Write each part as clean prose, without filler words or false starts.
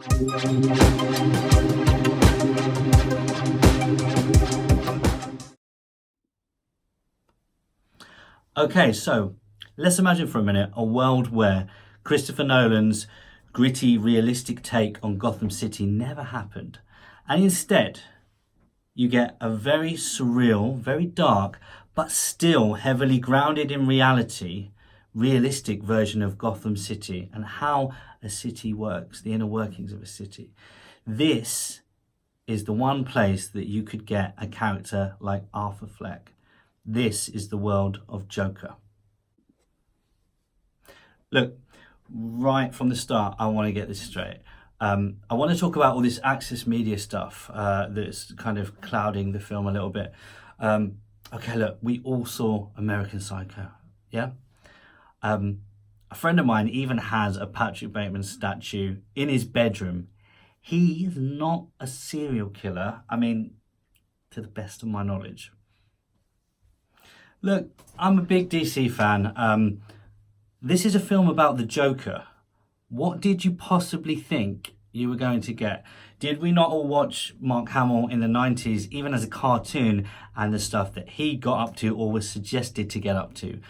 Okay, so let's imagine for a minute a world where Christopher Nolan's gritty, realistic take on Gotham City never happened. And instead, you get a very surreal, very dark, but still heavily grounded in reality, realistic version of Gotham City and how a city works, the inner workings of a city. This is the one place that you could get a character like Arthur Fleck. This is the world of Joker. Look, right from the start, I want to get this straight. I want to talk about all this Access Media stuff that's kind of clouding the film a little bit. Okay, look, we all saw American Psycho, yeah? A friend of mine even has a Patrick Bateman statue in his bedroom. He is not a serial killer, I mean, to the best of my knowledge. Look, I'm a big DC fan. This is a film about the Joker. What did you possibly think you were going to get? Did we not all watch Mark Hamill in the 90s, even as a cartoon, and the stuff that he got up to or was suggested to get up to?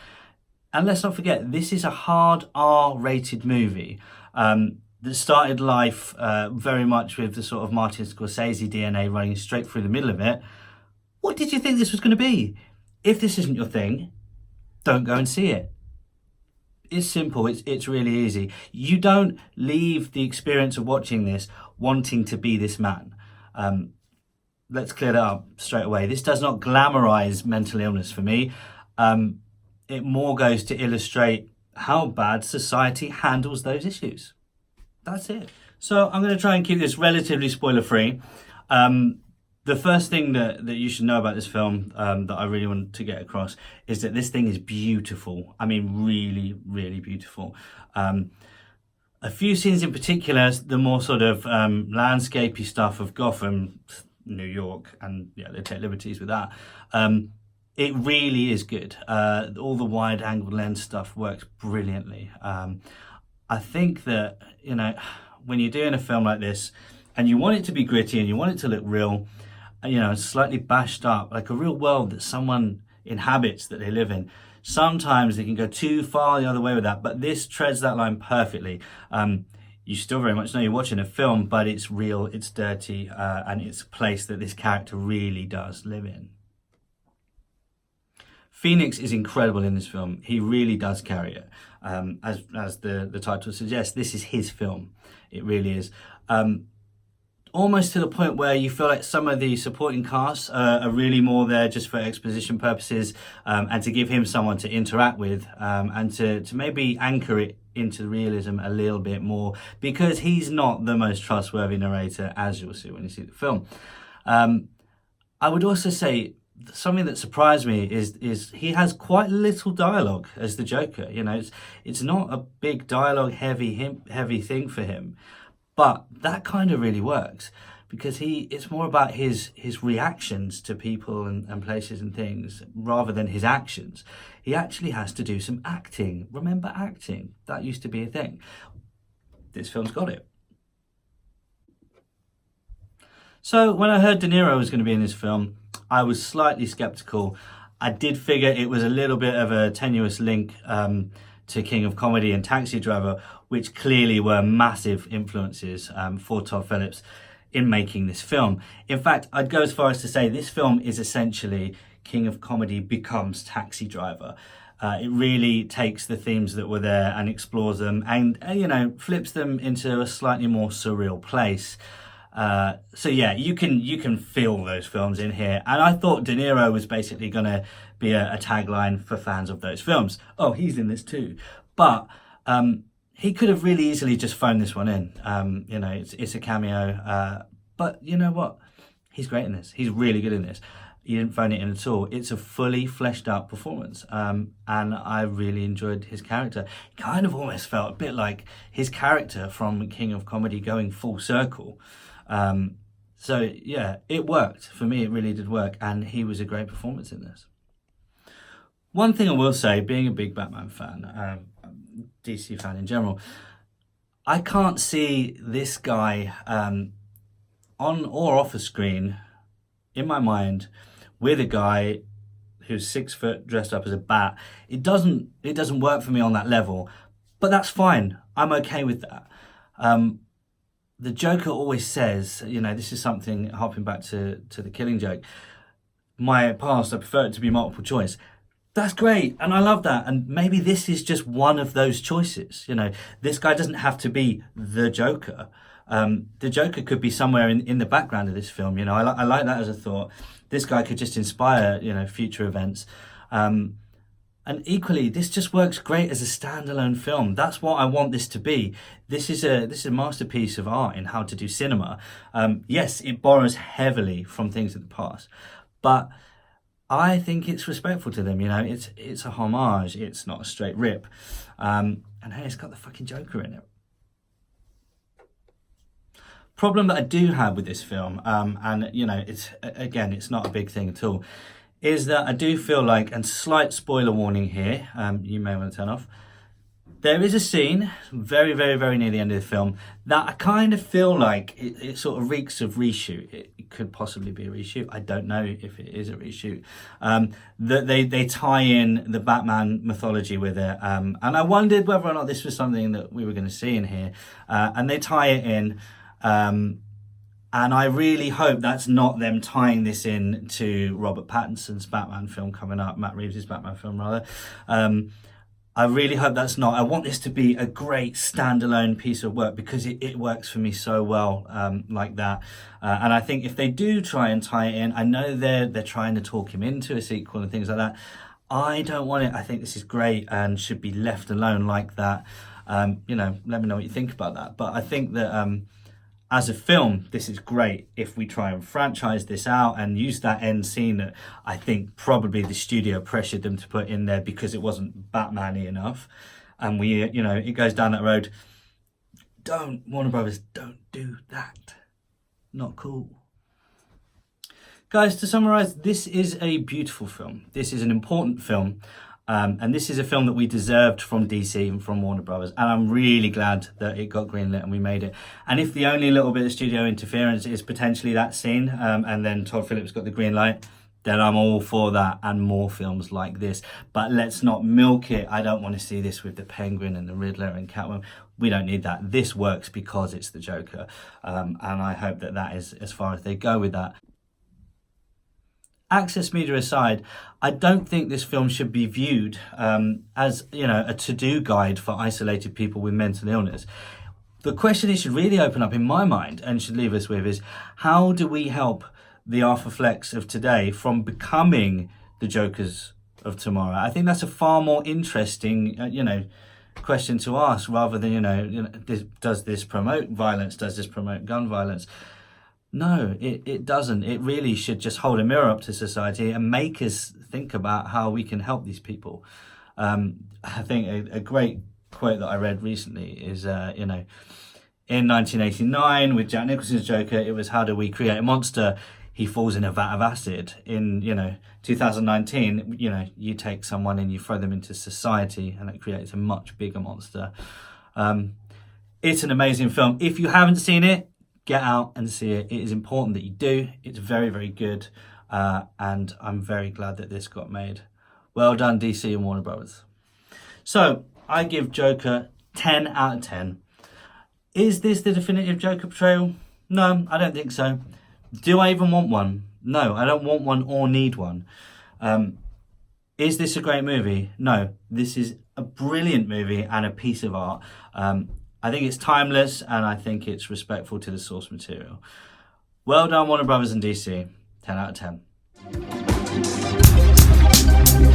And let's not forget, this is a hard R-rated movie that started life very much with the sort of Martin Scorsese DNA running straight through the middle of it. What did you think this was going to be? If this isn't your thing, don't go and see it. It's simple, it's really easy. You don't leave the experience of watching this wanting to be this man. Let's clear that up straight away. This does not glamorize mental illness for me. It more goes to illustrate how bad society handles those issues. That's it. So I'm going to try and keep this relatively spoiler-free. The first thing that you should know about this film that I really want to get across is that this thing is beautiful. I mean, really, really beautiful. A few scenes in particular, the more sort of landscapey stuff of Gotham, New York, and yeah, they take liberties with that. It really is good. All the wide angle lens stuff works brilliantly. I think that, you know, when you're doing a film like this and you want it to be gritty and you want it to look real, you know, slightly bashed up, like a real world that someone inhabits, that they live in, sometimes they can go too far the other way with that, but this treads that line perfectly. You still very much know you're watching a film, but it's real, it's dirty, and it's a place that this character really does live in. Phoenix is incredible in this film. He really does carry it. As the title suggests, this is his film. It really is. Almost to the point where you feel like some of the supporting casts are really more there just for exposition purposes, and to give him someone to interact with, and to maybe anchor it into realism a little bit more, because he's not the most trustworthy narrator, as you'll see when you see the film. I would also say something that surprised me is he has quite little dialogue as the Joker. You know, it's not a big dialogue heavy thing for him. But that kind of really works, because it's more about his reactions to people and places and things rather than his actions. He actually has to do some acting. Remember acting? That used to be a thing. This film's got it. So when I heard De Niro was going to be in this film, I was slightly skeptical. I did figure it was a little bit of a tenuous link to King of Comedy and Taxi Driver, which clearly were massive influences for Todd Phillips in making this film. In fact, I'd go as far as to say this film is essentially King of Comedy becomes Taxi Driver. It really takes the themes that were there and explores them and you know, flips them into a slightly more surreal place. So yeah, you can feel those films in here. And I thought De Niro was basically going to be a tagline for fans of those films. Oh, he's in this too. But he could have really easily just phoned this one in. You know, it's a cameo. But you know what? He's great in this. He's really good in this. He didn't phone it in at all. It's a fully fleshed out performance. And I really enjoyed his character. It kind of almost felt a bit like his character from King of Comedy going full circle. So yeah, it worked. For me, it really did work. And he was a great performance in this. One thing I will say, being a big Batman fan, DC fan in general, I can't see this guy on or off a screen in my mind with a guy who's 6 foot dressed up as a bat. It doesn't work for me on that level, but that's fine. I'm okay with that. The Joker always says, this is something harping back to the Killing Joke. My past, I prefer it to be multiple choice. That's great, and I love that. And maybe this is just one of those choices. This guy doesn't have to be the Joker. The Joker could be somewhere in the background of this film. I like that as a thought. This guy could just inspire, future events. And equally, this just works great as a standalone film. That's what I want this to be. This is a masterpiece of art in how to do cinema. Yes, it borrows heavily from things of the past, but I think it's respectful to them. It's a homage. It's not a straight rip. And hey, it's got the fucking Joker in it. Problem that I do have with this film, and it's not a big thing at all, is that I do feel like, and slight spoiler warning here, you may want to turn off, there is a scene very, very, very near the end of the film that I kind of feel like it sort of reeks of reshoot. It could possibly be a reshoot. I don't know if it is a reshoot. That they tie in the Batman mythology with it. And I wondered whether or not this was something that we were going to see in here. And they tie it in. And I really hope that's not them tying this in to Robert Pattinson's Batman film coming up, Matt Reeves' Batman film rather. I really hope that's not. I want this to be a great standalone piece of work because it works for me so well like that. And I think if they do try and tie it in, I know they're trying to talk him into a sequel and things like that. I don't want it. I think this is great and should be left alone like that. Let me know what you think about that. But I think that as a film, this is great if we try and franchise this out and use that end scene that I think probably the studio pressured them to put in there because it wasn't Batman-y enough. And it goes down that road. Warner Brothers, don't do that. Not cool. Guys, to summarize, this is a beautiful film. This is an important film. And this is a film that we deserved from DC and from Warner Brothers. And I'm really glad that it got greenlit and we made it. And if the only little bit of studio interference is potentially that scene, and then Todd Phillips got the green light, then I'm all for that and more films like this. But let's not milk it. I don't want to see this with the Penguin and the Riddler and Catwoman. We don't need that. This works because it's the Joker. And I hope that is as far as they go with that. Access media aside, I don't think this film should be viewed as a to-do guide for isolated people with mental illness. The question it should really open up in my mind and should leave us with is, how do we help the Arthur Flecks of today from becoming the Jokers of tomorrow? I think that's a far more interesting question to ask rather than does this promote violence? Does this promote gun violence? No, it doesn't. It really should just hold a mirror up to society and make us think about how we can help these people. I think a great quote that I read recently is, in 1989 with Jack Nicholson's Joker, it was, how do we create a monster? He falls in a vat of acid. In 2019, you take someone and you throw them into society and it creates a much bigger monster. It's an amazing film. If you haven't seen it, get out and see it. It is important that you do. It's very, very good. And I'm very glad that this got made. Well done, DC and Warner Brothers. So I give Joker 10 out of 10. Is this the definitive Joker portrayal? No, I don't think so. Do I even want one? No, I don't want one or need one. Is this a great movie? No, this is a brilliant movie and a piece of art. I think it's timeless and I think it's respectful to the source material. Well done, Warner Brothers and DC. 10 out of 10.